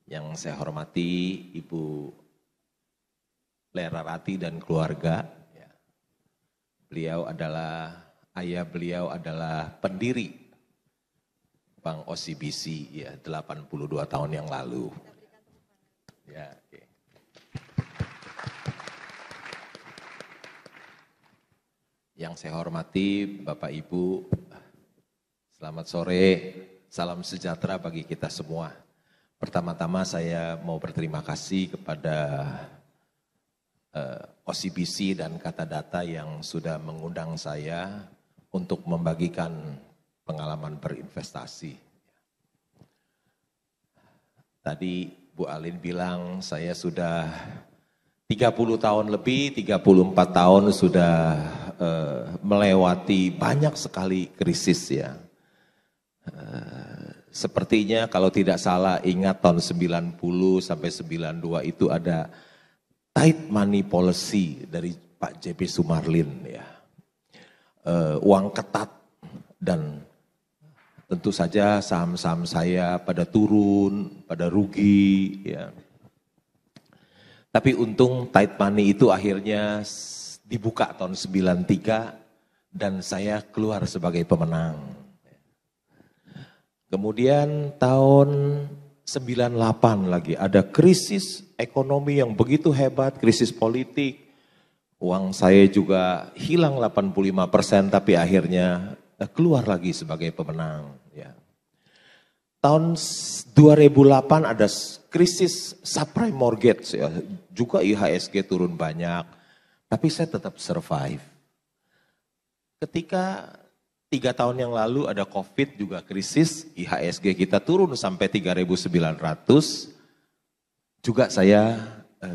Yang saya hormati Ibu Lera Rati dan keluarga. Ayah beliau adalah pendiri Bank OCBC ya 82 tahun yang lalu. Ya, okay. Yang saya hormati Bapak Ibu, selamat sore, salam sejahtera bagi kita semua. Pertama-tama saya mau berterima kasih kepada OCBC dan Kata Data yang sudah mengundang saya untuk membagikan pengalaman berinvestasi. Tadi Bu Alin bilang saya sudah 30 tahun lebih, 34 tahun sudah melewati banyak sekali krisis ya. Sepertinya kalau tidak salah ingat tahun 90 sampai 92 itu ada tight money policy dari Pak JP Sumarlin ya. Uang ketat dan tentu saja saham-saham saya pada turun, pada rugi ya. Tapi untung tight money itu akhirnya dibuka tahun 93 dan saya keluar sebagai pemenang. Kemudian tahun 98 lagi ada krisis ekonomi yang begitu hebat, krisis politik. Uang saya juga hilang 85% tapi akhirnya keluar lagi sebagai pemenang. Ya. Tahun 2008 ada krisis subprime mortgage, ya. Juga IHSG turun banyak, tapi saya tetap survive. Ketika 3 tahun yang lalu ada COVID juga krisis, IHSG kita turun sampai 3.900, juga saya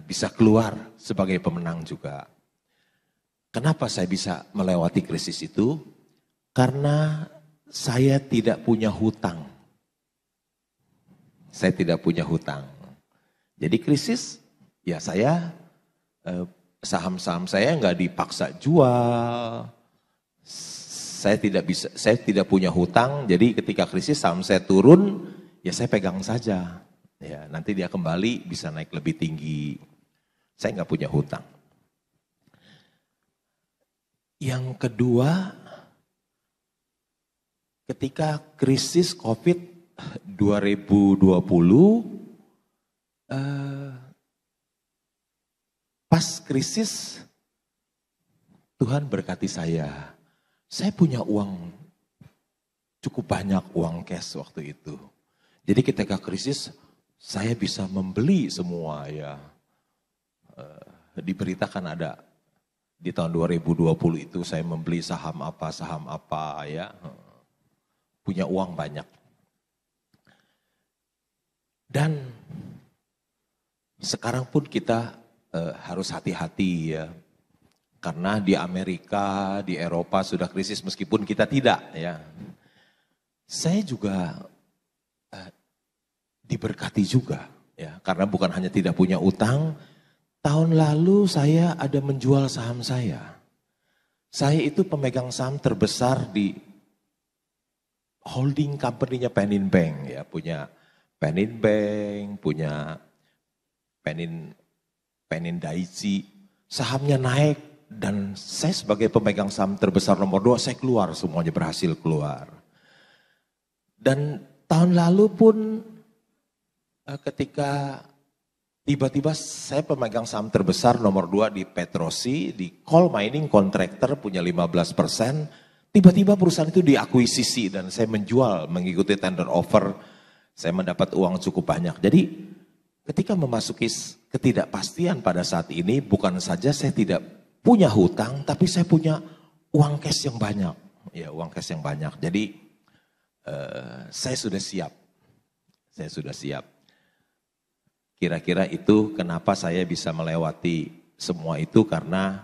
bisa keluar sebagai pemenang juga. Kenapa saya bisa melewati krisis itu? Karena saya tidak punya hutang. Saya tidak punya hutang. Jadi krisis, ya saya saham-saham saya nggak dipaksa jual. Saya tidak punya hutang. Jadi ketika krisis saham saya turun, ya saya pegang saja. Ya nanti dia kembali bisa naik lebih tinggi. Saya nggak punya hutang. Yang kedua, ketika krisis COVID 2020, pas krisis Tuhan berkati saya. Saya punya uang cukup banyak, uang cash waktu itu. Jadi ketika krisis saya bisa membeli semua ya. Diberitakan ada di tahun 2020 itu saya membeli saham apa ya. Punya uang banyak. Dan sekarang pun kita harus hati-hati ya. Karena di Amerika, di Eropa sudah krisis meskipun kita tidak ya. Saya juga diberkati juga ya. Karena bukan hanya tidak punya utang, tahun lalu saya ada menjual saham saya. Saya itu pemegang saham terbesar di holding company-nya Penin Bank ya, punya Penin Bank, punya Penin Daiichi, sahamnya naik dan saya sebagai pemegang saham terbesar nomor 2 saya keluar, semuanya berhasil keluar. Dan tahun lalu pun ketika tiba-tiba saya pemegang saham terbesar nomor 2 di Petrosi, di coal mining contractor punya 15%, tiba-tiba perusahaan itu diakuisisi dan saya menjual mengikuti tender offer, saya mendapat uang cukup banyak. Jadi ketika memasuki ketidakpastian pada saat ini, bukan saja saya tidak punya hutang, tapi saya punya uang cash yang banyak. Ya, uang cash yang banyak. Jadi saya sudah siap. Saya sudah siap. Kira-kira itu kenapa saya bisa melewati semua itu karena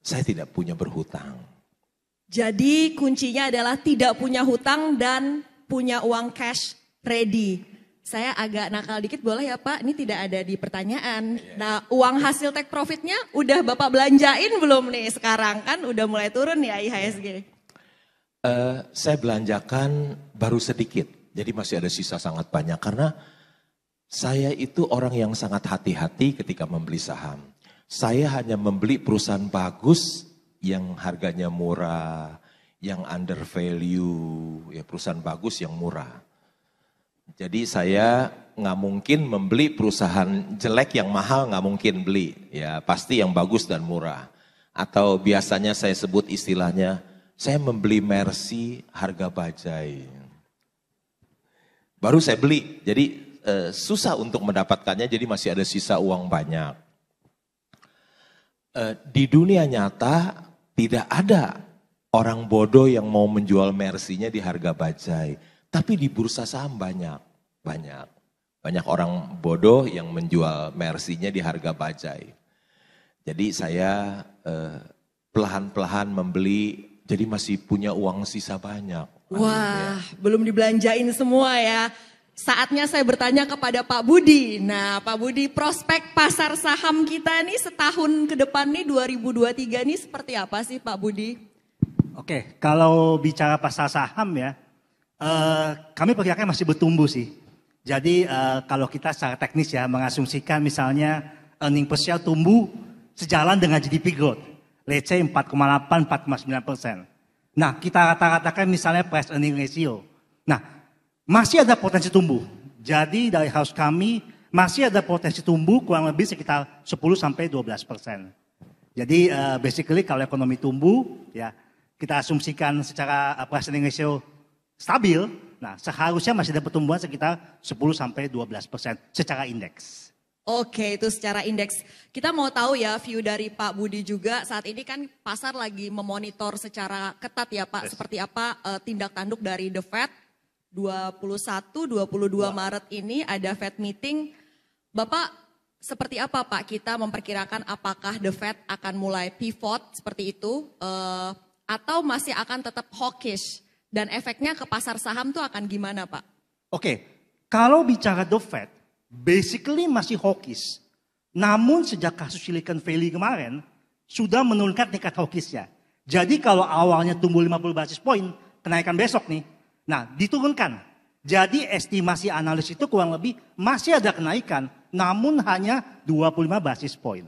saya tidak punya berhutang. Jadi kuncinya adalah tidak punya hutang dan punya uang cash ready. Saya agak nakal dikit boleh ya Pak? Ini tidak ada di pertanyaan. Nah, uang hasil take profitnya udah Bapak belanjain belum nih sekarang? Kan udah mulai turun ya IHSG. Saya belanjakan baru sedikit. Jadi masih ada sisa sangat banyak. Karena Saya itu orang yang sangat hati-hati ketika membeli saham. Saya hanya membeli perusahaan bagus yang harganya murah, yang under value, ya perusahaan bagus yang murah. Jadi saya nggak mungkin membeli perusahaan jelek yang mahal, nggak mungkin beli. Ya pasti yang bagus dan murah. Atau biasanya saya sebut istilahnya, saya membeli Mercy harga bajai. Baru saya beli, jadi susah untuk mendapatkannya, jadi masih ada sisa uang banyak. Di dunia nyata tidak ada orang bodoh yang mau menjual Mercy-nya di harga bajai. Tapi di bursa saham banyak. Banyak orang bodoh yang menjual Mercy-nya di harga bajai. Jadi saya pelan-pelan membeli, jadi masih punya uang sisa banyak. Wah, belum dibelanjain semua ya. Saatnya saya bertanya kepada Pak Budi. Nah, Pak Budi, prospek pasar saham kita nih setahun ke depan nih 2023 nih seperti apa sih Pak Budi? Oke, kalau bicara pasar saham ya, kami perkirakan masih bertumbuh sih. Jadi kalau kita secara teknis ya mengasumsikan misalnya earning per share tumbuh sejalan dengan GDP growth. Let's say 4,8-4,9%. Nah, kita katakan misalnya price earning ratio. Nah, masih ada potensi tumbuh. Jadi dari house kami masih ada potensi tumbuh kurang lebih sekitar 10-12%. Jadi basically kalau ekonomi tumbuh ya kita asumsikan secara price earning ratio stabil. Nah seharusnya masih ada pertumbuhan sekitar 10-12% secara indeks. Oke, itu secara indeks. Kita mau tahu ya view dari Pak Budi juga. Saat ini kan pasar lagi memonitor secara ketat ya Pak. Seperti apa tindak tanduk dari The Fed. 21-22 Maret ini ada Fed meeting. Bapak seperti apa Pak kita memperkirakan apakah The Fed akan mulai pivot seperti itu atau masih akan tetap hawkish dan efeknya ke pasar saham tuh akan gimana Pak? Oke, kalau bicara The Fed basically masih hawkish. Namun sejak kasus Silicon Valley kemarin sudah menurunkan tingkat hawkishnya. Jadi kalau awalnya tumbuh 50 basis point kenaikan besok nih. Nah, diturunkan. Jadi estimasi analis itu kurang lebih masih ada kenaikan, namun hanya 25 basis point.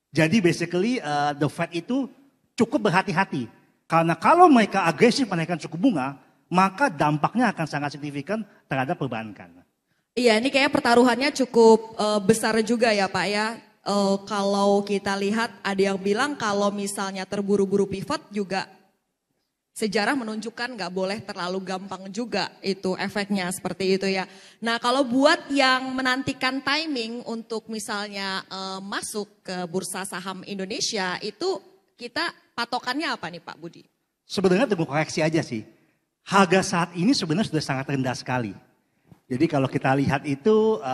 Jadi basically the Fed itu cukup berhati-hati. Karena kalau mereka agresif menaikkan suku bunga, maka dampaknya akan sangat signifikan terhadap perbankan. Iya, ini kayak pertaruhannya cukup besar juga ya Pak ya. Kalau kita lihat ada yang bilang kalau misalnya terburu-buru pivot juga sejarah menunjukkan nggak boleh terlalu gampang juga itu efeknya seperti itu ya. Nah kalau buat yang menantikan timing untuk misalnya masuk ke bursa saham Indonesia itu kita patokannya apa nih Pak Budi? Sebenarnya tunggu koreksi aja sih. Harga saat ini sebenarnya sudah sangat rendah sekali. Jadi kalau kita lihat itu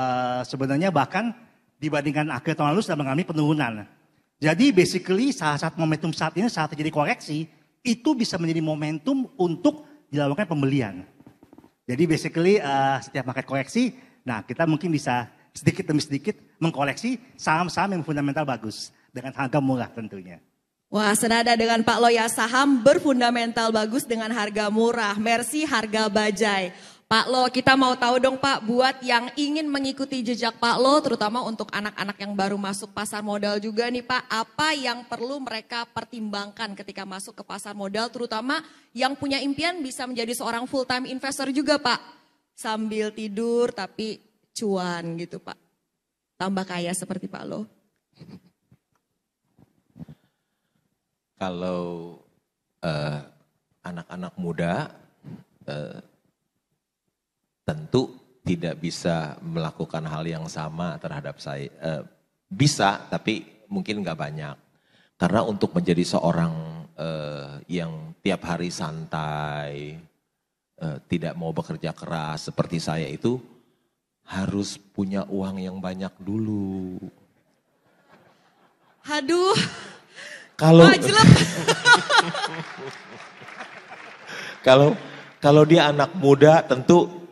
sebenarnya bahkan dibandingkan akhir tahun lalu sudah mengalami penurunan. Jadi basically saat momentum saat ini saat terjadi koreksi itu bisa menjadi momentum untuk dilakukan pembelian. Jadi basically setiap market koreksi, nah kita mungkin bisa sedikit demi sedikit mengkoleksi saham-saham yang fundamental bagus dengan harga murah tentunya. Wah, senada dengan Pak Loya, saham berfundamental bagus dengan harga murah. Mercy harga bajai. Pak Lo, kita mau tahu dong Pak, buat yang ingin mengikuti jejak Pak Lo, terutama untuk anak-anak yang baru masuk pasar modal juga nih Pak, apa yang perlu mereka pertimbangkan ketika masuk ke pasar modal, terutama yang punya impian bisa menjadi seorang full time investor juga Pak, sambil tidur tapi cuan gitu Pak, tambah kaya seperti Pak Lo. Kalau anak-anak muda tentu tidak bisa melakukan hal yang sama terhadap saya. Bisa, tapi mungkin nggak banyak. Karena untuk menjadi seorang yang tiap hari santai, tidak mau bekerja keras seperti saya itu, harus punya uang yang banyak dulu. Aduh, kalau dia anak muda tentu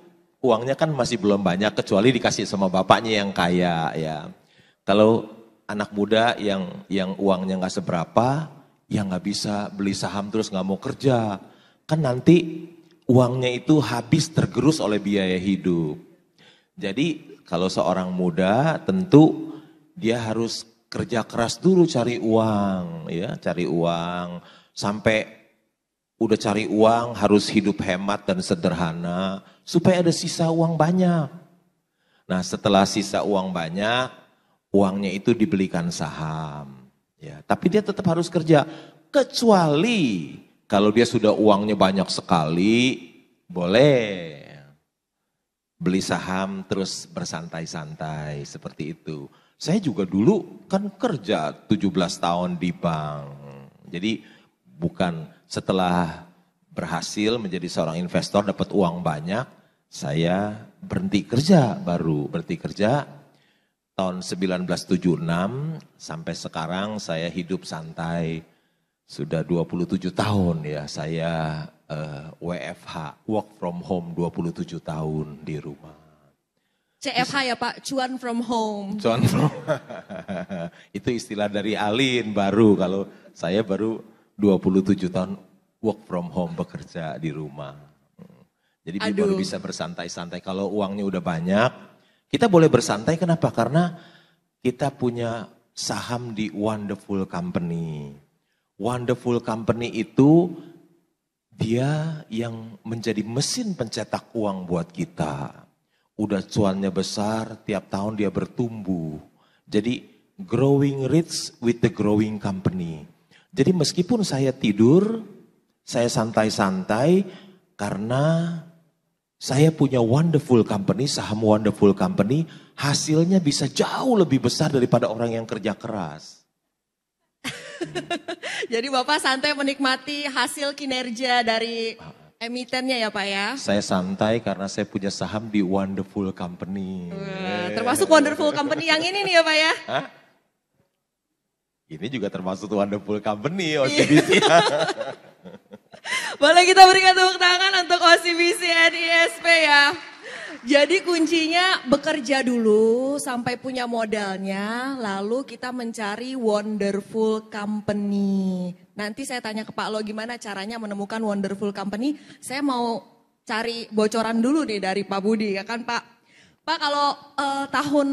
uangnya kan masih belum banyak kecuali dikasih sama bapaknya yang kaya ya. Kalau anak muda yang uangnya nggak seberapa, ya nggak bisa beli saham terus nggak mau kerja. Kan nanti uangnya itu habis tergerus oleh biaya hidup. Jadi kalau seorang muda tentu dia harus kerja keras dulu cari uang, ya, cari uang sampai udah cari uang harus hidup hemat dan sederhana supaya ada sisa uang banyak. Nah, setelah sisa uang banyak, uangnya itu dibelikan saham. Ya, tapi dia tetap harus kerja, kecuali kalau dia sudah uangnya banyak sekali, boleh beli saham terus bersantai-santai seperti itu. Saya juga dulu kan kerja 17 tahun di bank. Jadi bukan setelah berhasil menjadi seorang investor dapat uang banyak, saya berhenti kerja tahun 1976 sampai sekarang saya hidup santai. Sudah 27 tahun ya saya WFH, work from home 27 tahun di rumah. CFH ya Pak, cuan from home. Cuan from itu istilah dari Alin baru, kalau saya baru 27 tahun work from home bekerja di rumah. Jadi baru bisa bersantai-santai. Kalau uangnya udah banyak, kita boleh bersantai kenapa? Karena kita punya saham di Wonderful Company. Wonderful Company itu dia yang menjadi mesin pencetak uang buat kita. Udah cuannya besar, tiap tahun dia bertumbuh. Jadi growing rich with the growing company. Jadi meskipun saya tidur, saya santai-santai karena saya punya Wonderful Company, saham Wonderful Company, hasilnya bisa jauh lebih besar daripada orang yang kerja keras. Jadi Bapak santai menikmati hasil kinerja dari emitennya ya Pak ya? Saya santai karena saya punya saham di Wonderful Company. Termasuk Wonderful Company yang ini nih ya Pak ya? Hah? Ini juga termasuk Wonderful Company OCBC. Boleh kita berikan tepuk tangan untuk OCBC NISP ya. Jadi kuncinya bekerja dulu sampai punya modalnya, lalu kita mencari Wonderful Company. Nanti saya tanya ke Pak Lo gimana caranya menemukan Wonderful Company. Saya mau cari bocoran dulu nih dari Pak Budi, ya kan Pak? Pak kalau tahun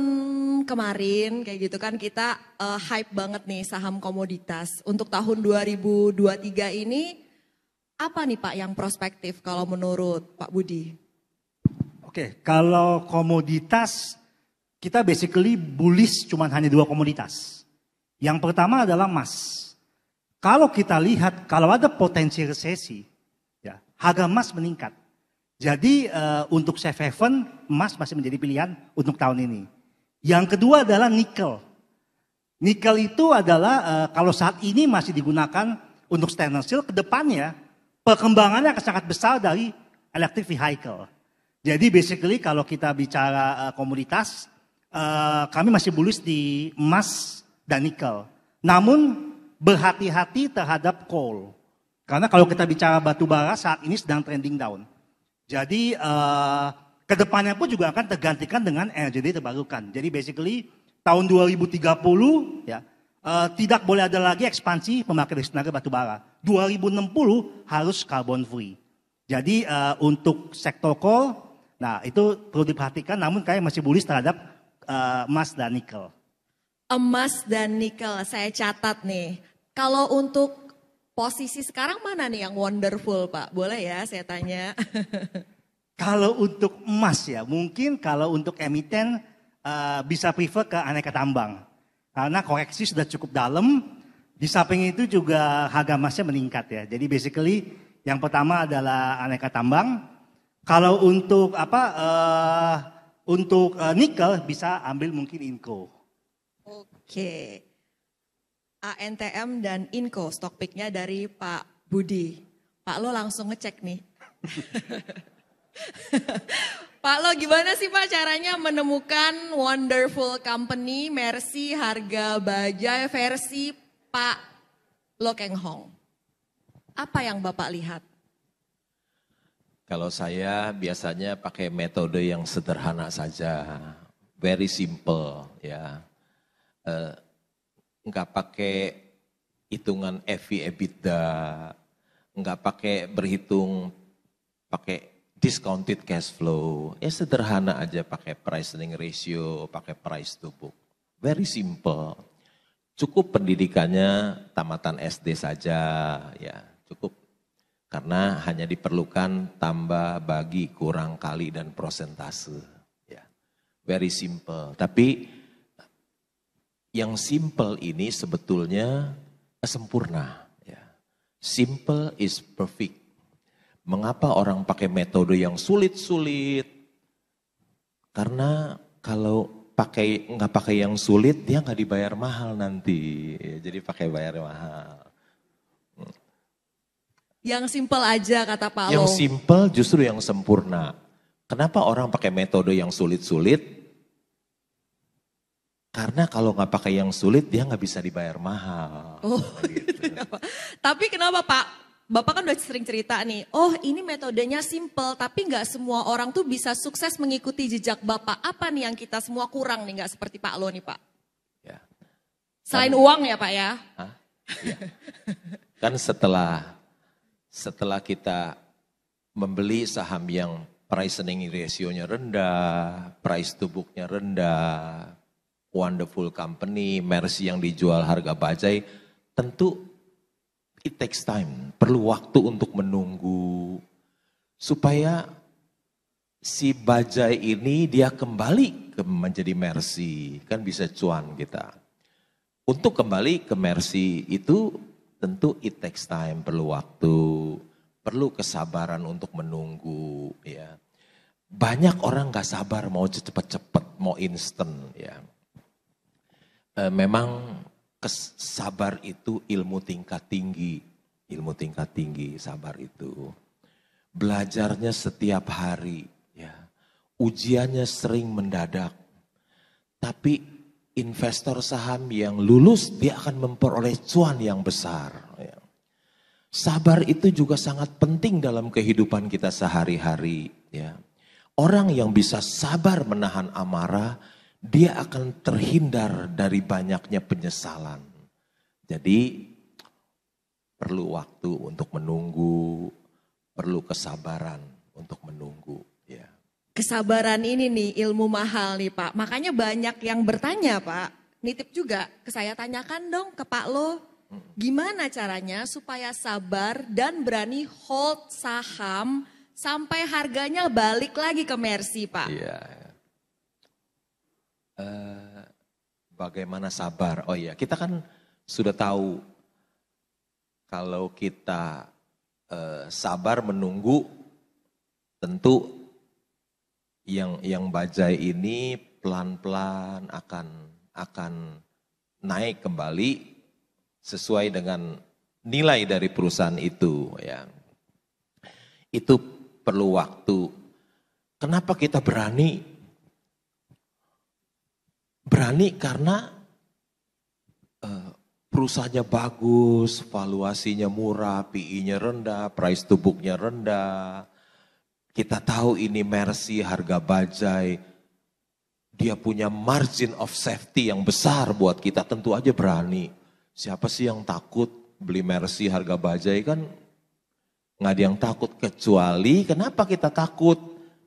kemarin kayak gitu kan kita hype banget nih saham komoditas. Untuk tahun 2023 ini apa nih Pak yang prospektif kalau menurut Pak Budi? Oke, kalau komoditas kita basically bullish cuman hanya 2 komoditas. Yang pertama adalah emas. Kalau kita lihat kalau ada potensi resesi, ya, harga emas meningkat. Jadi untuk safe haven emas masih menjadi pilihan untuk tahun ini. Yang kedua adalah nikel. Nikel itu adalah kalau saat ini masih digunakan untuk stainless steel, ke depannya perkembangannya akan sangat besar dari electric vehicle. Jadi basically kalau kita bicara komoditas, kami masih bullish di emas dan nikel. Namun berhati-hati terhadap coal. Karena kalau kita bicara batu bara saat ini sedang trending down. Jadi kedepannya pun juga akan tergantikan dengan energi terbarukan. Jadi basically tahun 2030 ya tidak boleh ada lagi ekspansi pembangkit listrik tenaga batu bara. 2060 harus carbon free. Jadi untuk sektor coal, nah itu perlu diperhatikan, namun kayak masih bullish terhadap emas dan nikel. Emas dan nikel, saya catat nih. Kalau untuk posisi sekarang mana nih yang wonderful Pak? Boleh ya saya tanya? Kalau untuk emas ya, mungkin kalau untuk emiten bisa prefer ke aneka tambang. Karena koreksi sudah cukup dalam, di samping itu juga harga emasnya meningkat ya. Jadi basically yang pertama adalah aneka tambang. Kalau untuk nikel bisa ambil mungkin Inco. Oke. ANTM dan Inco stock picknya dari Pak Budi. Pak Lo langsung ngecek nih. Pak Lo gimana sih Pak caranya menemukan Wonderful Company Mercy harga bajai versi Pak Lo Keng Hong? Apa yang Bapak lihat? Kalau saya biasanya pakai metode yang sederhana saja, very simple ya. Enggak pakai hitungan EV/EBITDA, enggak pakai berhitung pakai discounted cash flow. Ya sederhana aja pakai price earning ratio, pakai price to book. Very simple. Cukup pendidikannya tamatan SD saja, ya cukup. Karena hanya diperlukan tambah, bagi, kurang, kali, dan prosentase. Ya. Very simple. Tapi yang simple ini sebetulnya sempurna. Ya. Simple is perfect. Mengapa orang pakai metode yang sulit-sulit? Karena kalau nggak pakai yang sulit, dia nggak dibayar mahal nanti. Jadi pakai bayar mahal. Yang simple aja kata Pak Lo. Yang simple justru yang sempurna. Kenapa orang pakai metode yang sulit-sulit? Karena kalau nggak pakai yang sulit, dia nggak bisa dibayar mahal. Oh, gitu. Tapi kenapa Pak? Bapak kan udah sering cerita nih, oh ini metodenya simple, tapi nggak semua orang tuh bisa sukses mengikuti jejak Bapak. Apa nih yang kita semua kurang nih, nggak seperti Pak Lo nih Pak? Ya. Selain uang ya Pak ya? Ya. Kan setelah kita membeli saham yang price earning ratio-nya rendah, price to book-nya rendah, wonderful company, Mercy yang dijual harga bajai, tentu it takes time, perlu waktu untuk menunggu supaya si bajai ini dia kembali menjadi Mercy, kan bisa cuan kita. Untuk kembali ke Mercy itu tentu it takes time, perlu waktu, perlu kesabaran untuk menunggu ya. Banyak orang gak sabar mau cepet-cepet, mau instant ya. Memang sabar itu ilmu tingkat tinggi, sabar itu. Belajarnya setiap hari, ya. Ujiannya sering mendadak. Tapi investor saham yang lulus, dia akan memperoleh cuan yang besar. Ya. Sabar itu juga sangat penting dalam kehidupan kita sehari-hari. Ya. Orang yang bisa sabar menahan amarah, dia akan terhindar dari banyaknya penyesalan. Jadi perlu waktu untuk menunggu, perlu kesabaran untuk menunggu. Ya. Kesabaran ini nih ilmu mahal nih Pak. Makanya banyak yang bertanya Pak, nitip juga ke saya, tanyakan dong ke Pak Lo. Gimana caranya supaya sabar dan berani hold saham sampai harganya balik lagi ke Mercy Pak? Iya. Bagaimana sabar? Oh iya, kita kan sudah tahu kalau kita sabar menunggu, tentu yang bajai ini pelan-pelan akan naik kembali sesuai dengan nilai dari perusahaan itu ya. Itu perlu waktu. Kenapa kita berani? Berani karena perusahaannya bagus, valuasinya murah, PI-nya rendah, price to book-nya rendah. Kita tahu ini Mercy harga bajai, dia punya margin of safety yang besar buat kita, tentu aja berani. Siapa sih yang takut beli Mercy harga bajai? Kan nggak ada yang takut, kecuali kenapa kita takut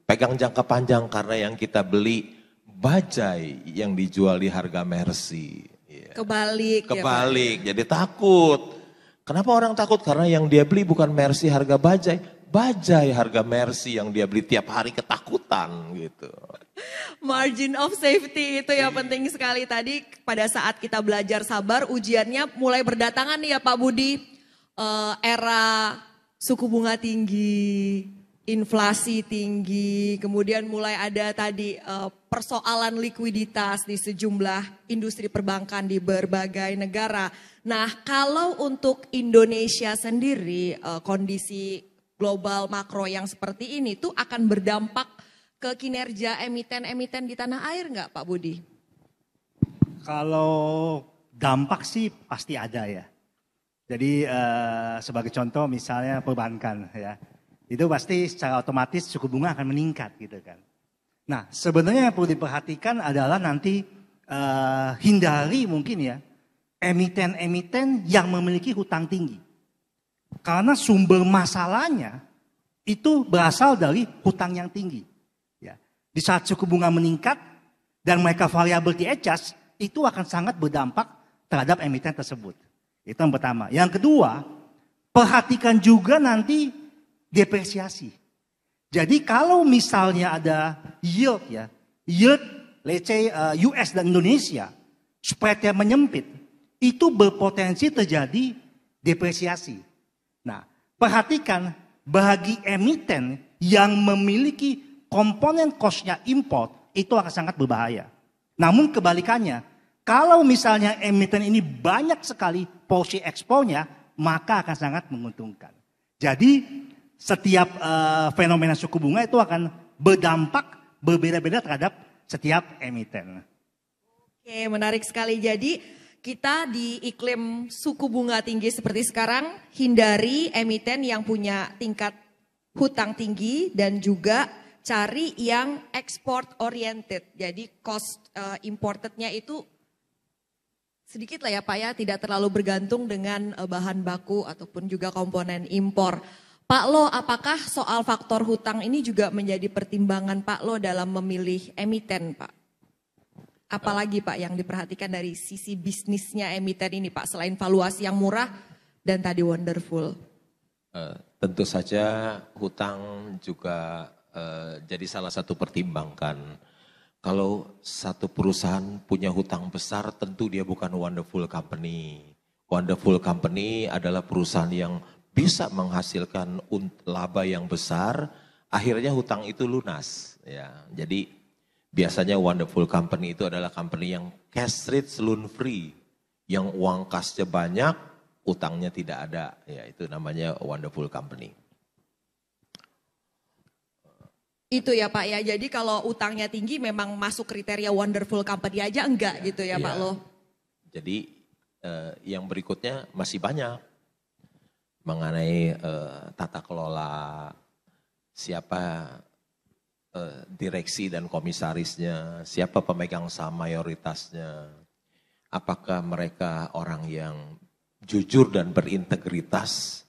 pegang jangka panjang, karena yang kita beli bajai yang dijual di harga Mercy. Ya. Kebalik, jadi takut. Kenapa orang takut? Karena yang dia beli bukan Mercy harga bajai, bajai harga Mercy yang dia beli tiap hari, ketakutan gitu. Margin of safety itu ya penting sekali. Tadi pada saat kita belajar sabar, ujiannya mulai berdatangan nih ya Pak Budi. Era suku bunga tinggi, inflasi tinggi, kemudian mulai ada tadi persoalan likuiditas di sejumlah industri perbankan di berbagai negara. Nah, kalau untuk Indonesia sendiri kondisi global makro yang seperti ini tuh akan berdampak ke kinerja emiten-emiten di tanah air nggak Pak Budi? Kalau dampak sih pasti ada ya. Jadi sebagai contoh misalnya perbankan ya. Itu pasti secara otomatis suku bunga akan meningkat gitu kan. Nah sebenarnya yang perlu diperhatikan adalah nanti hindari mungkin ya emiten-emiten yang memiliki hutang tinggi. Karena sumber masalahnya itu berasal dari hutang yang tinggi. Ya. Di saat suku bunga meningkat dan mereka variability adjust, itu akan sangat berdampak terhadap emiten tersebut. Itu yang pertama. Yang kedua, perhatikan juga nanti depresiasi. Jadi kalau misalnya ada yield ya, yield let's say US dan Indonesia, spreadnya menyempit, itu berpotensi terjadi depresiasi. Nah, perhatikan bagi emiten yang memiliki komponen cost-nya import, itu akan sangat berbahaya. Namun kebalikannya, kalau misalnya emiten ini banyak sekali porsi ekspornya, maka akan sangat menguntungkan. Jadi setiap fenomena suku bunga itu akan berdampak berbeda-beda terhadap setiap emiten. Oke, menarik sekali. Jadi kita di iklim suku bunga tinggi seperti sekarang, hindari emiten yang punya tingkat hutang tinggi dan juga cari yang export oriented. Jadi cost importednya itu sedikit lah ya Pak ya, tidak terlalu bergantung dengan bahan baku ataupun juga komponen impor. Pak Lo, apakah soal faktor hutang ini juga menjadi pertimbangan Pak Lo dalam memilih emiten Pak? Apalagi Pak yang diperhatikan dari sisi bisnisnya emiten ini Pak, selain valuasi yang murah dan tadi wonderful? Tentu saja hutang juga jadi salah satu pertimbangan. Kalau satu perusahaan punya hutang besar, tentu dia bukan wonderful company. Wonderful company adalah perusahaan yang bisa menghasilkan laba yang besar, akhirnya hutang itu lunas. Ya, jadi biasanya wonderful company itu adalah company yang cash rich loan free, yang uang kasnya banyak, utangnya tidak ada. Ya, itu namanya wonderful company. Itu ya Pak ya, jadi kalau utangnya tinggi memang masuk kriteria wonderful company aja enggak gitu ya Pak Lo? Jadi yang berikutnya masih banyak mengenai tata kelola, siapa direksi dan komisarisnya, siapa pemegang saham mayoritasnya, apakah mereka orang yang jujur dan berintegritas,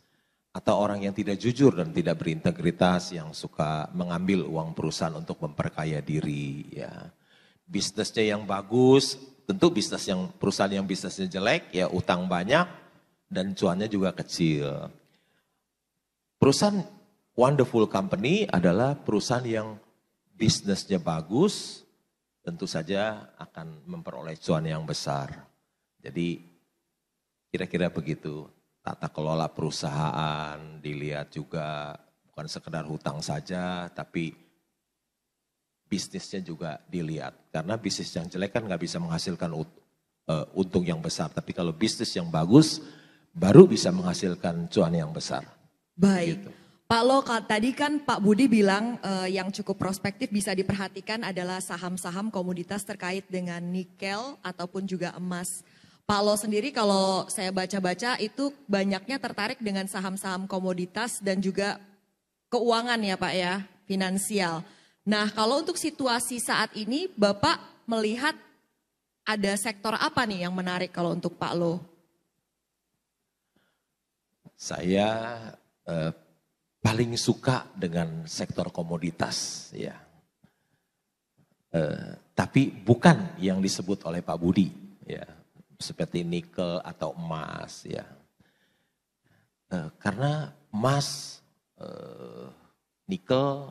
atau orang yang tidak jujur dan tidak berintegritas yang suka mengambil uang perusahaan untuk memperkaya diri. Ya, bisnisnya yang bagus, tentu perusahaan yang bisnisnya jelek ya utang banyak dan cuannya juga kecil. Perusahaan wonderful company adalah perusahaan yang bisnisnya bagus, tentu saja akan memperoleh cuan yang besar. Jadi kira-kira begitu. Tata kelola perusahaan dilihat juga, bukan sekedar hutang saja, tapi bisnisnya juga dilihat. Karena bisnis yang jelek kan nggak bisa menghasilkan untung yang besar. Tapi kalau bisnis yang bagus, baru bisa menghasilkan cuan yang besar. Baik. Gitu. Pak Lo, tadi kan Pak Budi bilang yang cukup prospektif bisa diperhatikan adalah saham-saham komoditas terkait dengan nikel ataupun juga emas. Pak Lo sendiri kalau saya baca-baca itu banyaknya tertarik dengan saham-saham komoditas dan juga keuangan ya Pak ya, finansial. Nah kalau untuk situasi saat ini Bapak melihat ada sektor apa nih yang menarik kalau untuk Pak Lo? Saya paling suka dengan sektor komoditas ya. Tapi bukan yang disebut oleh Pak Budi ya. Seperti nikel atau emas ya. Karena emas, nikel,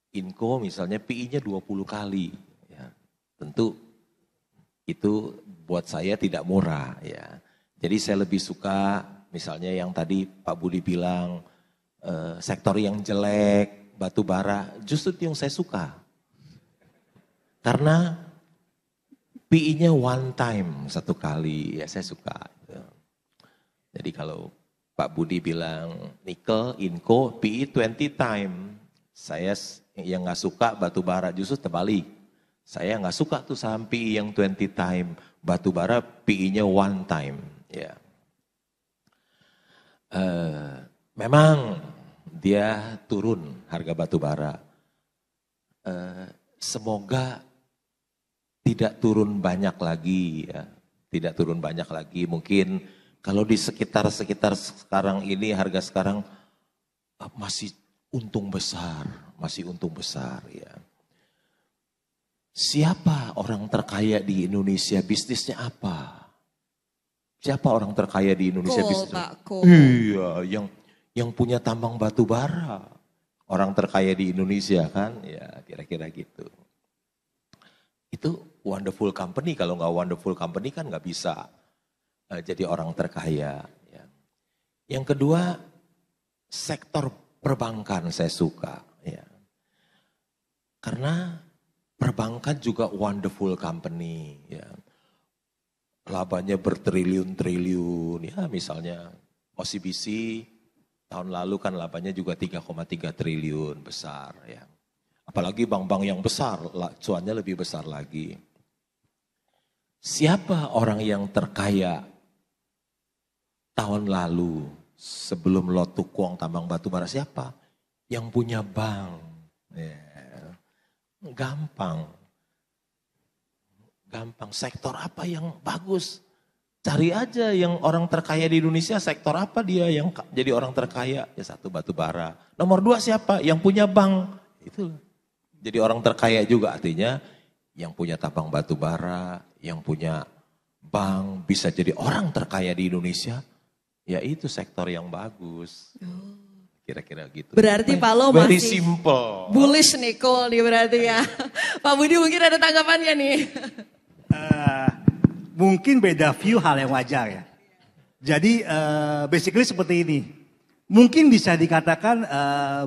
Inco misalnya PI-nya 20 kali. Ya. Tentu itu buat saya tidak murah ya. Jadi saya lebih suka misalnya yang tadi Pak Budi bilang sektor yang jelek, batu bara, justru itu yang saya suka. Karena PI-nya one time, satu kali, ya saya suka. Jadi kalau Pak Budi bilang nikel, Inco, PI 20 time. Saya yang gak suka batu bara, justru terbalik. Saya gak suka tuh saham PI yang 20 time. Batu bara PI-nya one time. Ya. Memang dia turun harga batu bara. Semoga tidak turun banyak lagi ya. Tidak turun banyak lagi. Mungkin kalau di sekitar sekarang ini harga sekarang masih untung besar ya. Siapa orang terkaya di Indonesia, bisnisnya apa? Siapa orang terkaya di Indonesia bisnisnya? Pak, coal. Iya, yang punya tambang batu bara. Orang terkaya di Indonesia kan, ya kira-kira gitu. Itu wonderful company, kalau nggak wonderful company kan nggak bisa jadi orang terkaya. Ya. Yang kedua, sektor perbankan saya suka. Ya. Karena perbankan juga wonderful company. Ya. Labanya bertriliun-triliun, ya misalnya OCBC tahun lalu kan labanya juga 3,3 triliun, besar ya. Apalagi bank-bank yang besar, cuannya lebih besar lagi. Siapa orang yang terkaya tahun lalu sebelum Lotu Kuang tambang batu bara, siapa? Yang punya bank. Ya. Gampang. Sektor apa yang bagus? Cari aja yang orang terkaya di Indonesia, sektor apa dia yang jadi orang terkaya? Ya satu batu bara. Nomor 2 siapa? Yang punya bank. Itu jadi orang terkaya juga, artinya yang punya tambang batu bara, yang punya bank bisa jadi orang terkaya di Indonesia. Ya itu sektor yang bagus. Kira-kira gitu. Berarti Pak Lo very masih simple. Bullish nih Cole nih berarti ya. Pak Budi mungkin ada tanggapannya nih. Mungkin beda view, hal yang wajar ya. Jadi basically seperti ini. Mungkin bisa dikatakan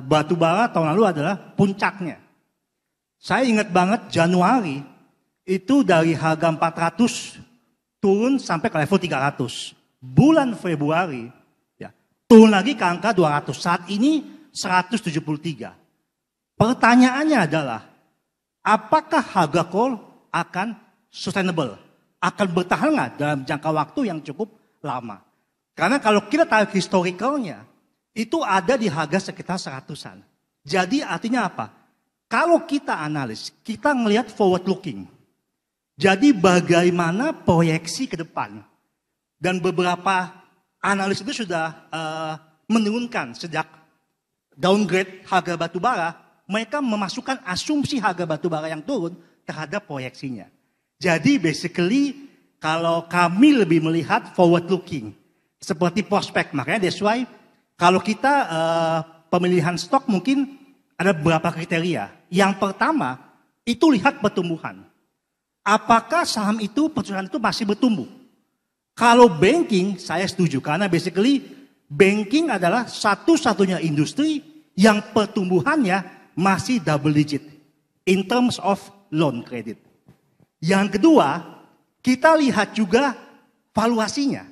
batu bara tahun lalu adalah puncaknya. Saya ingat banget Januari itu dari harga 400 turun sampai ke level 300. Bulan Februari ya, turun lagi ke angka 200. Saat ini 173. Pertanyaannya adalah, apakah harga coal akan sustainable? Akan bertahan nggak dalam jangka waktu yang cukup lama? Karena kalau kita tarik historicalnya, itu ada di harga sekitar 100-an. Jadi artinya apa? Kalau kita analis, kita ngelihat forward looking. Jadi bagaimana proyeksi ke depan. Dan beberapa analis itu sudah menurunkan sejak downgrade harga batu bara, mereka memasukkan asumsi harga batu bara yang turun terhadap proyeksinya. Jadi basically kalau kami lebih melihat forward looking seperti prospek, makanya that's why kalau kita pemilihan stok mungkin ada beberapa kriteria. Yang pertama itu lihat pertumbuhan. Apakah saham itu perusahaan itu masih bertumbuh? Kalau banking saya setuju karena basically banking adalah satu-satunya industri yang pertumbuhannya masih double digit in terms of loan credit. Yang kedua, kita lihat juga valuasinya.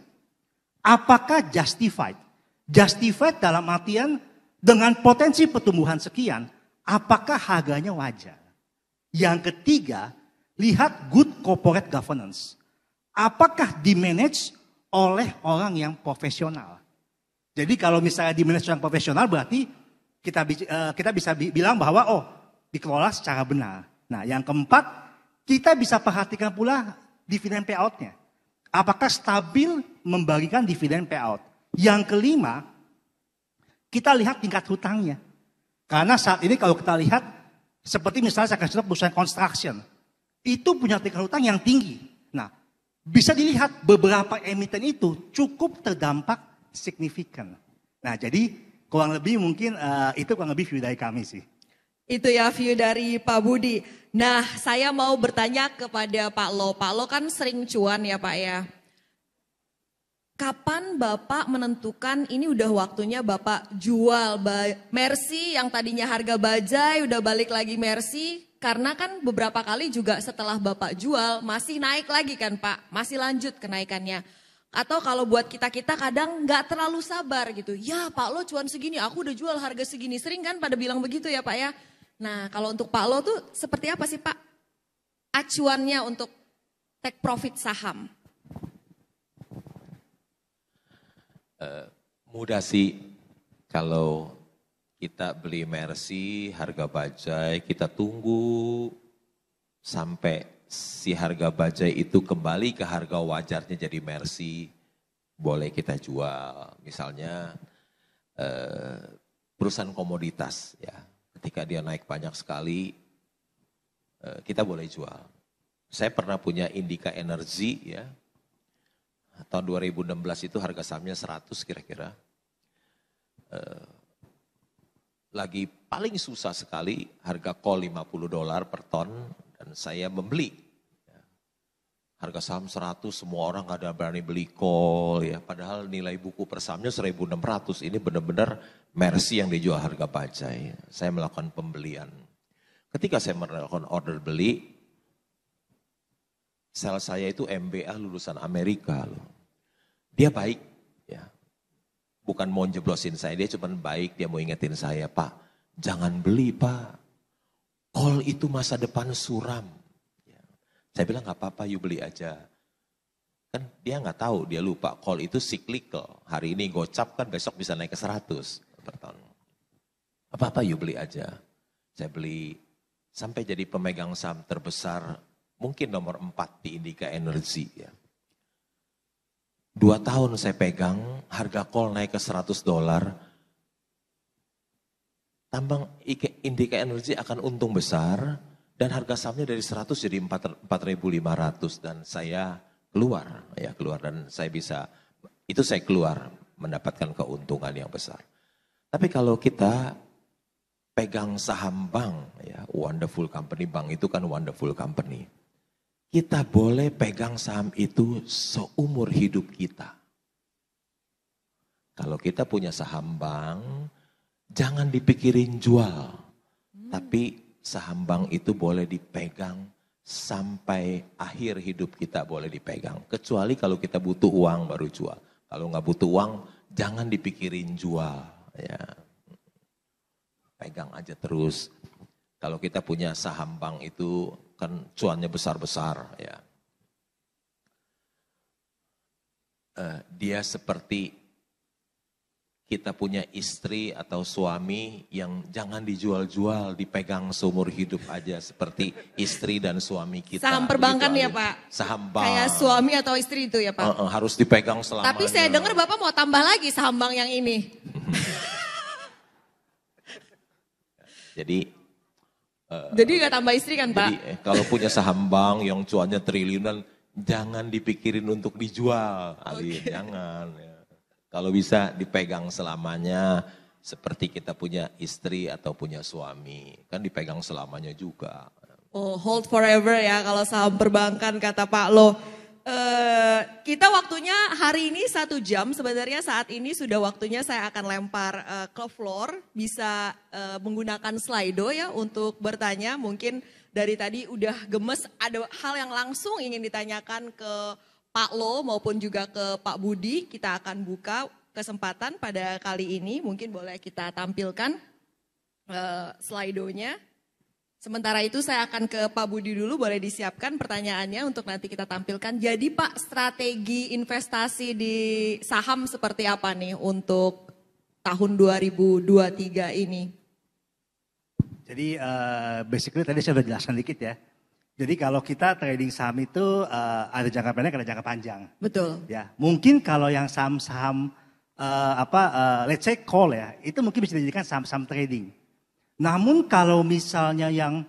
Apakah justified? Justified dalam artian dengan potensi pertumbuhan sekian, apakah harganya wajar? Yang ketiga, lihat good corporate governance. Apakah dimanage oleh orang yang profesional? Jadi kalau misalnya dimanage orang profesional berarti kita bisa bilang bahwa dikelola secara benar. Nah yang keempat, kita bisa perhatikan pula dividen payout-nya. Apakah stabil memberikan dividen payout? Yang kelima, kita lihat tingkat hutangnya. Karena saat ini kalau kita lihat, seperti misalnya saya kasih contoh perusahaan construction, itu punya tingkat hutang yang tinggi. Nah, bisa dilihat beberapa emiten itu cukup terdampak signifikan. Nah, jadi kurang lebih mungkin itu kurang lebih view dari kami sih. Itu ya view dari Pak Budi. Nah, saya mau bertanya kepada Pak Lo. Pak Lo kan sering cuan ya Pak ya. Kapan Bapak menentukan ini udah waktunya Bapak jual Mercy yang tadinya harga bajai udah balik lagi Mercy? Karena kan beberapa kali juga setelah Bapak jual masih naik lagi kan Pak, masih lanjut kenaikannya. Atau kalau buat kita-kita kadang nggak terlalu sabar gitu. Ya Pak Lo cuan segini, aku udah jual harga segini. Sering kan pada bilang begitu ya Pak ya. Nah kalau untuk Pak Lo tuh seperti apa sih Pak acuannya untuk take profit saham? Mudah sih kalau kita beli Mercy harga bajai, kita tunggu sampai si harga bajai itu kembali ke harga wajarnya jadi Mercy, boleh kita jual. Misalnya perusahaan komoditas ya. Ketika dia naik banyak sekali, kita boleh jual. Saya pernah punya Indika Energy ya. Tahun 2016 itu harga sahamnya 100 kira-kira. Lagi paling susah sekali, harga call $50 per ton dan saya membeli. Harga saham 100, semua orang gak ada berani beli call ya. Padahal nilai buku per sahamnya 1.600, ini benar-benar Mercy yang dijual harga bajai. Saya melakukan pembelian. Ketika saya melakukan order beli, sel saya itu MBA lulusan Amerika loh. Dia baik ya. Bukan mau jeblosin saya, dia cuma baik, dia mau ingetin saya, Pak, jangan beli Pak. Call itu masa depan suram. Saya bilang gak apa-apa, you beli aja. Kan dia gak tahu, dia lupa. Call itu cyclical. Hari ini gocap kan besok bisa naik ke 100 per ton. Apa-apa, you beli aja. Saya beli sampai jadi pemegang saham terbesar, mungkin nomor 4 di Indika Energy. Ya. 2 tahun saya pegang, harga call naik ke $100. Tambang Indika Energy akan untung besar. Dan harga sahamnya dari 100 jadi 4.500 dan saya keluar dan saya keluar mendapatkan keuntungan yang besar. Tapi kalau kita pegang saham bank ya, wonderful company, bank itu kan wonderful company. Kita boleh pegang saham itu seumur hidup kita. Kalau kita punya saham bank, jangan dipikirin jual, tapi saham bank itu boleh dipegang sampai akhir hidup kita boleh dipegang. Kecuali kalau kita butuh uang baru jual. Kalau nggak butuh uang, jangan dipikirin jual. Ya. Pegang aja terus. Kalau kita punya saham bank itu kan cuannya besar-besar. Ya. Dia seperti kita punya istri atau suami yang jangan dijual-jual, dipegang seumur hidup aja seperti istri dan suami kita. Saham perbankan ya Pak? Saham bank. Kayak suami atau istri itu ya Pak? Harus dipegang selamanya. Tapi saya dengar Bapak mau tambah lagi saham bank yang ini. Jadi nggak tambah istri kan Pak? Jadi kalau punya saham bank yang cuannya triliunan, jangan dipikirin untuk dijual, Alin, jangan. Ya. Kalau bisa dipegang selamanya seperti kita punya istri atau punya suami. Kan dipegang selamanya juga. Oh, hold forever ya kalau saham perbankan kata Pak Lo. Kita waktunya hari ini 1 jam, sebenarnya saat ini sudah waktunya saya akan lempar ke floor. Bisa menggunakan Slido ya untuk bertanya. Mungkin dari tadi udah gemes, ada hal yang langsung ingin ditanyakan ke Pak Lo maupun juga ke Pak Budi. Kita akan buka kesempatan pada kali ini. Mungkin boleh kita tampilkan Slido-nya. Sementara itu saya akan ke Pak Budi dulu, boleh disiapkan pertanyaannya untuk nanti kita tampilkan. Jadi Pak, strategi investasi di saham seperti apa nih untuk tahun 2023 ini? Jadi basically tadi saya sudah jelaskan dikit ya. Jadi kalau kita trading saham itu ada jangka pendek, ada jangka panjang. Betul. Ya, mungkin kalau yang saham-saham let's say call ya, itu mungkin bisa dijadikan saham-saham trading. Namun kalau misalnya yang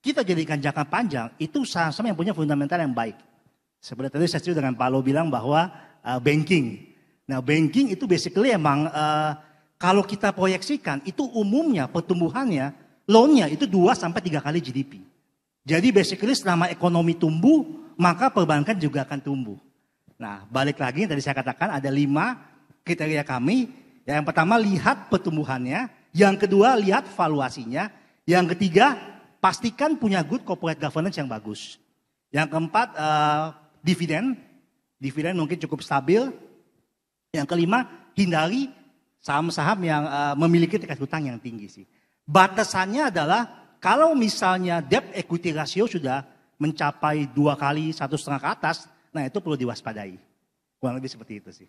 kita jadikan jangka panjang, itu saham-saham yang punya fundamental yang baik. Seperti tadi saya setuju dengan Pak Lo bilang bahwa banking. Nah banking itu basically emang kalau kita proyeksikan, itu umumnya pertumbuhannya, loan-nya itu 2-3 kali GDP. Jadi basically selama ekonomi tumbuh, maka perbankan juga akan tumbuh. Nah balik lagi tadi saya katakan ada 5 kriteria kami. Yang pertama lihat pertumbuhannya. Yang kedua, lihat valuasinya. Yang ketiga, pastikan punya good corporate governance yang bagus. Yang keempat, dividen. Dividen mungkin cukup stabil. Yang kelima, hindari saham-saham yang memiliki tingkat hutang yang tinggi sih. Batasannya adalah kalau misalnya debt equity ratio sudah mencapai 2 kali 1,5 ke atas, nah itu perlu diwaspadai. Kurang lebih seperti itu sih.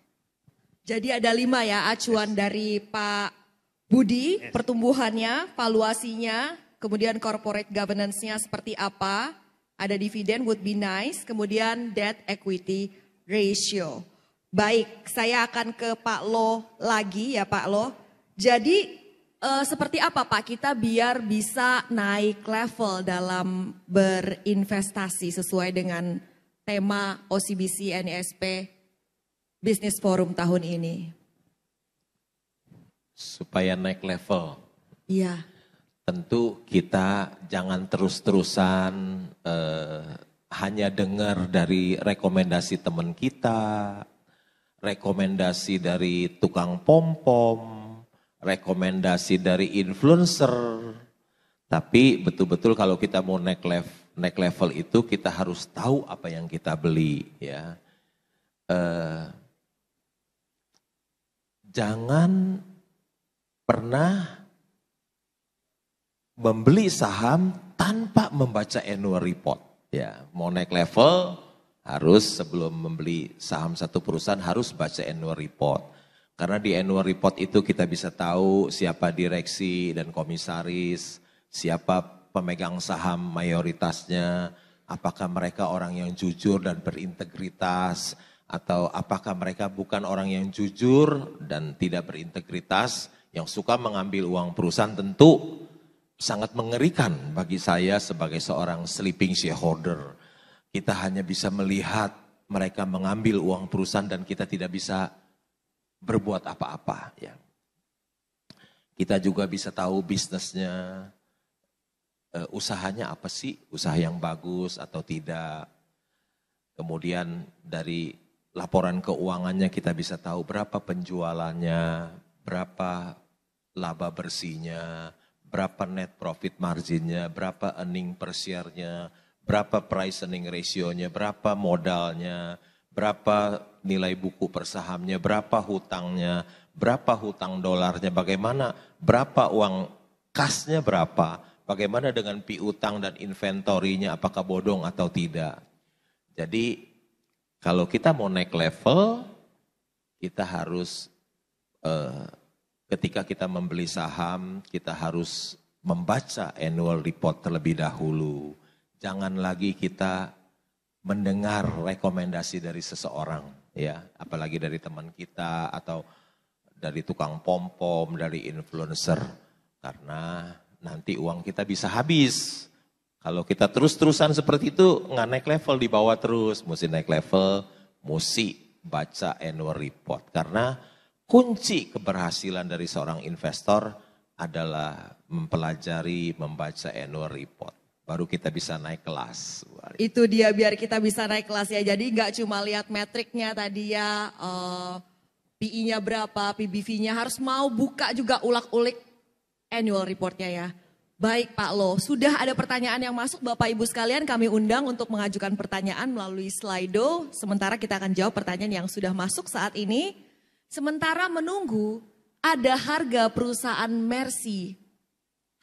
Jadi ada 5 ya acuan dari Pak Budi, pertumbuhannya, valuasinya, kemudian corporate governance-nya seperti apa, ada dividen would be nice, kemudian debt equity ratio. Baik, saya akan ke Pak Lo lagi ya Pak Lo. Jadi seperti apa Pak kita biar bisa naik level dalam berinvestasi sesuai dengan tema OCBC NISP Business Forum tahun ini? Supaya naik level. Iya. Tentu kita jangan terus-terusan hanya dengar dari rekomendasi teman kita, rekomendasi dari tukang pom-pom, rekomendasi dari influencer. Tapi betul-betul kalau kita mau naik level itu kita harus tahu apa yang kita beli ya. Jangan pernah membeli saham tanpa membaca annual report. Ya, mau naik level harus sebelum membeli saham satu perusahaan harus baca annual report. Karena di annual report itu kita bisa tahu siapa direksi dan komisaris, siapa pemegang saham mayoritasnya, apakah mereka orang yang jujur dan berintegritas, atau apakah mereka bukan orang yang jujur dan tidak berintegritas, yang suka mengambil uang perusahaan. Tentu sangat mengerikan bagi saya sebagai seorang sleeping shareholder. Kita hanya bisa melihat mereka mengambil uang perusahaan dan kita tidak bisa berbuat apa-apa. Ya. Kita juga bisa tahu bisnisnya, usahanya apa sih, usaha yang bagus atau tidak. Kemudian dari laporan keuangannya kita bisa tahu berapa penjualannya, berapa laba bersihnya, berapa net profit marginnya, berapa earning per share-nya, berapa price earning ratio-nya, berapa modalnya, berapa nilai buku per sahamnya, berapa hutangnya, berapa hutang dolarnya, bagaimana, berapa uang kasnya berapa, bagaimana dengan piutang dan inventorinya, apakah bodong atau tidak. Jadi kalau kita mau naik level, kita harus ketika kita membeli saham, kita harus membaca annual report terlebih dahulu. Jangan lagi kita mendengar rekomendasi dari seseorang, ya, apalagi dari teman kita atau dari tukang pom-pom, dari influencer, karena nanti uang kita bisa habis. Kalau kita terus-terusan seperti itu, nggak naik level, di bawah terus, mesti naik level, mesti baca annual report. Karena kunci keberhasilan dari seorang investor adalah mempelajari, membaca annual report. Baru kita bisa naik kelas. Itu dia biar kita bisa naik kelas ya. Jadi nggak cuma lihat metriknya tadi ya, PI-nya berapa, PBV-nya, harus mau buka juga ulak-ulik annual reportnya ya. Baik Pak Lo, sudah ada pertanyaan yang masuk Bapak Ibu sekalian, kami undang untuk mengajukan pertanyaan melalui Slido. Sementara kita akan jawab pertanyaan yang sudah masuk saat ini. Sementara menunggu ada harga perusahaan Mercy,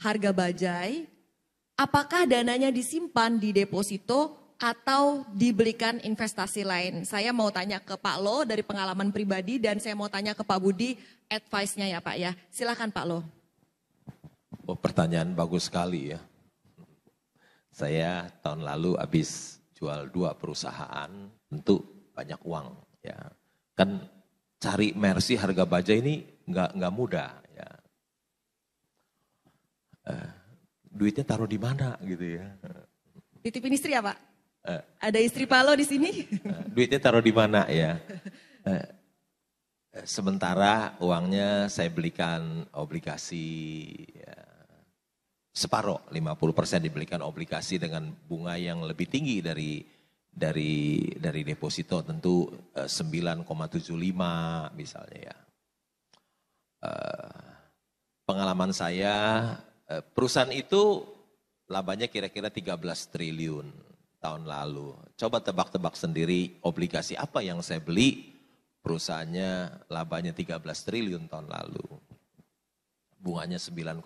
harga bajai. Apakah dananya disimpan di deposito atau dibelikan investasi lain? Saya mau tanya ke Pak Lo dari pengalaman pribadi dan saya mau tanya ke Pak Budi advice-nya ya Pak ya. Silakan Pak Lo. Oh, pertanyaan bagus sekali ya. Saya tahun lalu habis jual 2 perusahaan, tentu banyak uang ya. Kan cari Mercy harga bajai ini nggak mudah ya. Duitnya taruh di mana gitu ya? Titipin istri ya Pak? Ada istri Pak Lo di sini? Duitnya taruh di mana ya? Sementara uangnya saya belikan obligasi ya, separuh, 50% dibelikan obligasi dengan bunga yang lebih tinggi dari deposito, tentu 9,75 misalnya ya. Pengalaman saya, perusahaan itu labanya kira-kira 13 triliun tahun lalu. Coba tebak-tebak sendiri obligasi apa yang saya beli, perusahaannya labanya 13 triliun tahun lalu. Bunganya 9,75,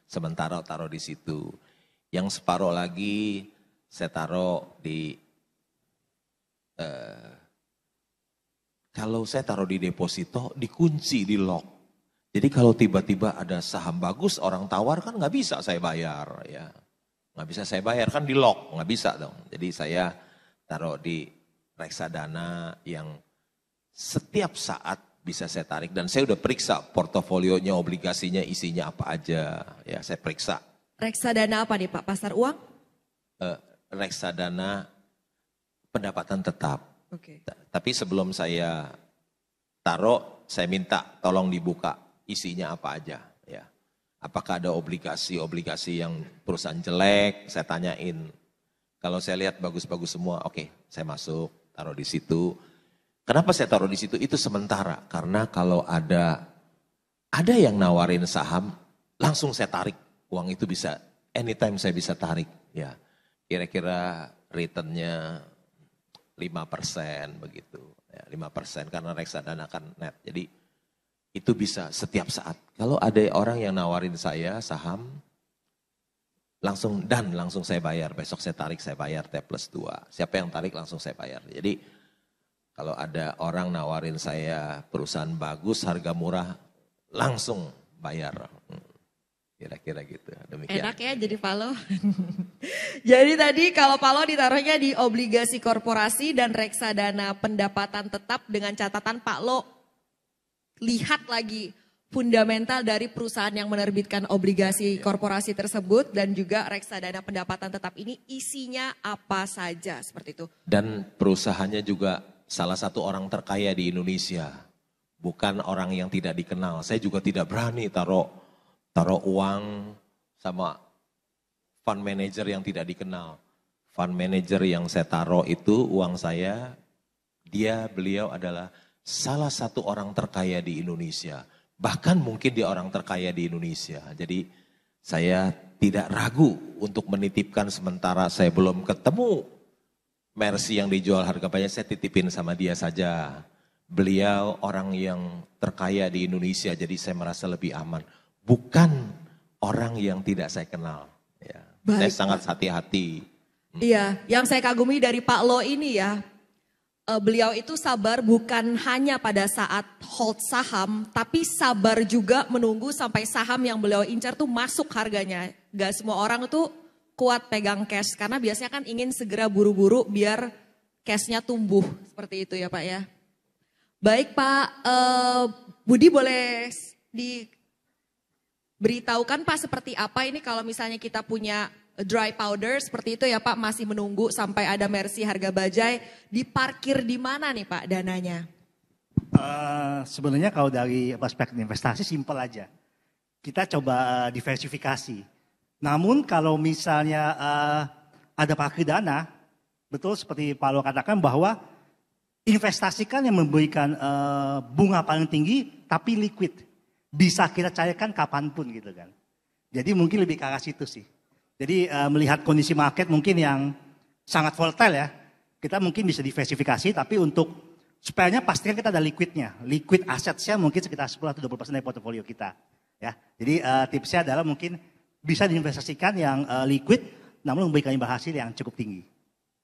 sementara taruh di situ. Yang separuh lagi saya taruh di, kalau saya taruh di deposito, dikunci, di lock. Jadi kalau tiba-tiba ada saham bagus, orang tawar kan nggak bisa saya bayar ya. Nggak bisa saya bayar, kan di lock, nggak bisa dong. Jadi saya taruh di reksadana yang setiap saat bisa saya tarik. Dan saya udah periksa portofolionya, obligasinya, isinya apa aja. Ya, saya periksa. Reksadana apa nih Pak? Pasar uang? Reksadana pendapatan tetap. Oke. Tapi sebelum saya taruh, saya minta tolong dibuka isinya apa aja. Ya. Apakah ada obligasi yang perusahaan jelek, saya tanyain. Kalau saya lihat bagus-bagus semua, oke, saya masuk, taruh di situ. Kenapa saya taruh di situ? Itu sementara, karena kalau ada yang nawarin saham, langsung saya tarik. Uang itu bisa, anytime saya bisa tarik. Ya, kira-kira returnnya 5% begitu. Ya, 5% karena reksadana kan net. Jadi itu bisa setiap saat. Kalau ada orang yang nawarin saya saham, langsung saya bayar. Besok saya tarik, saya bayar T+2. Siapa yang tarik langsung saya bayar. Jadi kalau ada orang nawarin saya perusahaan bagus, harga murah, langsung bayar. Kira-kira gitu. Demikian. Enak ya jadi Palo. Jadi tadi kalau Palo ditaruhnya di obligasi korporasi dan reksadana pendapatan tetap dengan catatan Pak Lo lihat lagi fundamental dari perusahaan yang menerbitkan obligasi korporasi tersebut dan juga reksadana pendapatan tetap ini isinya apa saja seperti itu. Dan perusahaannya juga salah satu orang terkaya di Indonesia. Bukan orang yang tidak dikenal. Saya juga tidak berani taruh uang sama fund manager yang tidak dikenal. Fund manager yang saya taruh itu uang saya, beliau adalah salah satu orang terkaya di Indonesia. Bahkan mungkin dia orang terkaya di Indonesia. Jadi saya tidak ragu untuk menitipkan sementara saya belum ketemu Mercy yang dijual harga banyak, saya titipin sama dia saja. Beliau orang yang terkaya di Indonesia, jadi saya merasa lebih aman. Bukan orang yang tidak saya kenal. Ya. Saya sangat hati-hati. Iya, yang saya kagumi dari Pak Lo ini ya, beliau itu sabar bukan hanya pada saat hold saham, tapi sabar juga menunggu sampai saham yang beliau incar tuh masuk harganya. Gak semua orang tuh kuat pegang cash, karena biasanya kan ingin segera buru-buru biar cashnya tumbuh. Seperti itu ya Pak ya. Baik Pak, Budi boleh diberitahukan Pak seperti apa ini kalau misalnya kita punya dry powder seperti itu ya Pak, masih menunggu sampai ada Mercy harga bajai, diparkir di mana nih Pak dananya? Sebenarnya kalau dari perspektif investasi simpel aja. Kita coba diversifikasi. Namun kalau misalnya ada parkir dana, betul seperti Pak Lo katakan bahwa investasikan yang memberikan bunga paling tinggi tapi liquid. Bisa kita cairkan kapanpun gitu kan. Jadi mungkin lebih ke arah situ sih. Jadi melihat kondisi market mungkin yang sangat volatile ya. Kita mungkin bisa diversifikasi tapi untuk supaya pastikan kita ada liquidnya. Liquid asetnya mungkin sekitar 10-20% dari portofolio kita. Ya. Jadi tipsnya adalah mungkin bisa diinvestasikan yang liquid namun memberikan imbal hasil yang cukup tinggi.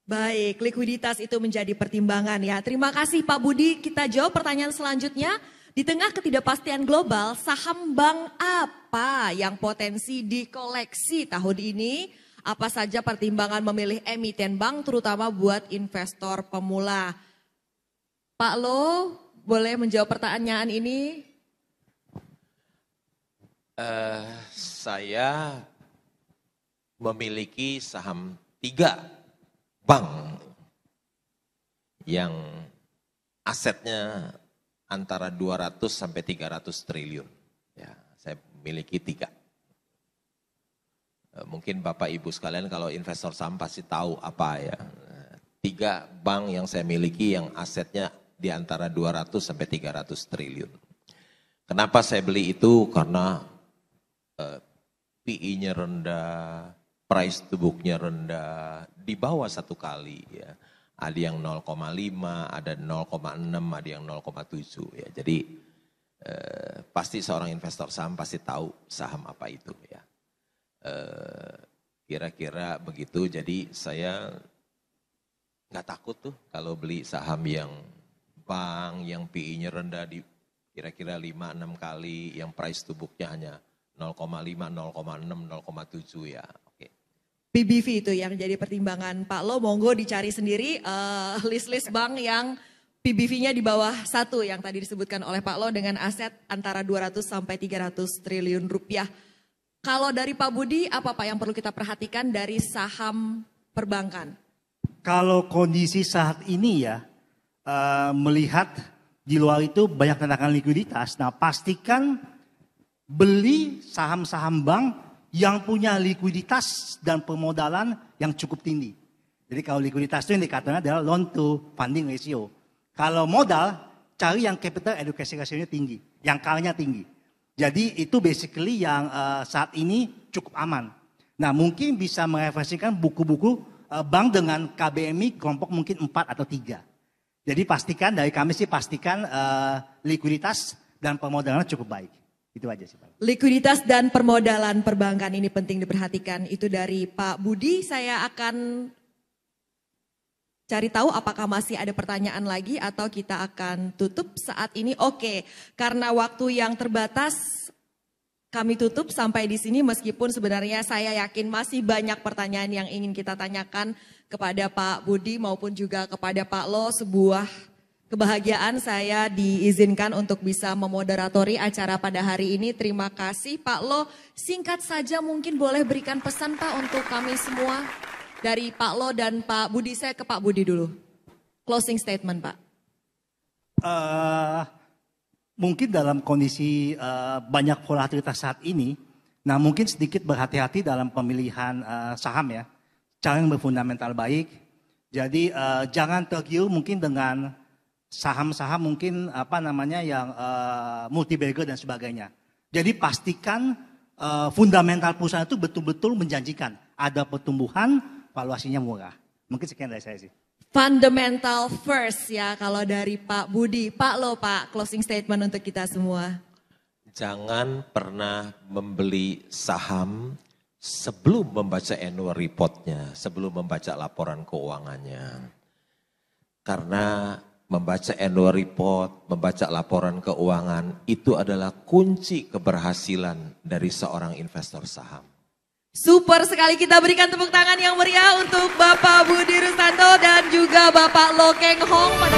Baik, likuiditas itu menjadi pertimbangan ya. Terima kasih Pak Budi. Kita jawab pertanyaan selanjutnya. Di tengah ketidakpastian global, saham bank apa yang potensi dikoleksi tahun ini? Apa saja pertimbangan memilih emiten bank terutama buat investor pemula? Pak Lo, boleh menjawab pertanyaan ini? Saya memiliki saham 3 bank yang asetnya antara 200 sampai 300 triliun. Ya, saya miliki 3. Mungkin Bapak Ibu sekalian kalau investor saham pasti tahu apa ya. 3 bank yang saya miliki yang asetnya di antara 200 sampai 300 triliun. Kenapa saya beli itu? Karena PE-nya rendah, price to book-nya rendah, di bawah 1 kali ya. Ada yang 0,5, ada 0,6, ada yang 0,7 ya. Jadi pasti seorang investor saham pasti tahu saham apa itu ya. Kira-kira begitu. Jadi saya nggak takut tuh kalau beli saham yang bank yang PE-nya rendah di kira-kira 5-6 kali, yang price to book-nya hanya 0,5, 0,6, 0,7 ya. PBV itu yang jadi pertimbangan Pak Lo, monggo dicari sendiri list-list bank yang PBV-nya di bawah 1 yang tadi disebutkan oleh Pak Lo dengan aset antara 200 sampai 300 triliun rupiah. Kalau dari Pak Budi, apa Pak yang perlu kita perhatikan dari saham perbankan? Kalau kondisi saat ini ya, melihat di luar itu banyak tantangan likuiditas. Nah, pastikan beli saham-saham bank yang punya likuiditas dan permodalan yang cukup tinggi. Jadi kalau likuiditas itu indikatornya adalah loan to funding ratio. Kalau modal, cari yang capital adequacy ratio-nya tinggi, yang CAR-nya tinggi. Jadi itu basically yang saat ini cukup aman. Nah, mungkin bisa mereferensikan buku-buku bank dengan KBMI kelompok mungkin 4 atau 3. Jadi pastikan, dari kami sih pastikan likuiditas dan permodalan cukup baik. Itu aja sih Pak. Likuiditas dan permodalan perbankan ini penting diperhatikan. Itu dari Pak Budi. Saya akan cari tahu apakah masih ada pertanyaan lagi atau kita akan tutup saat ini. Oke, karena waktu yang terbatas kami tutup sampai di sini meskipun sebenarnya saya yakin masih banyak pertanyaan yang ingin kita tanyakan kepada Pak Budi maupun juga kepada Pak Lo. Sebuah kebahagiaan saya diizinkan untuk bisa memoderatori acara pada hari ini. Terima kasih Pak Lo. Singkat saja mungkin boleh berikan pesan Pak untuk kami semua. Dari Pak Lo dan Pak Budi, saya ke Pak Budi dulu. Closing statement Pak. Mungkin dalam kondisi banyak volatilitas saat ini, nah mungkin sedikit berhati-hati dalam pemilihan saham ya. Cara yang berfundamental baik. Jadi jangan tergiur mungkin dengan saham-saham mungkin yang multi bagger dan sebagainya. Jadi pastikan fundamental perusahaan itu betul-betul menjanjikan. Ada pertumbuhan, valuasinya murah. Mungkin sekian dari saya sih. Fundamental first ya kalau dari Pak Budi. Pak Lo Pak, closing statement untuk kita semua. Jangan pernah membeli saham sebelum membaca annual report-nya, sebelum membaca laporan keuangannya. Karena membaca annual report, membaca laporan keuangan itu adalah kunci keberhasilan dari seorang investor saham. Super sekali, kita berikan tepuk tangan yang meriah untuk Bapak Budi Rustanto dan juga Bapak Lo Keng Hong pada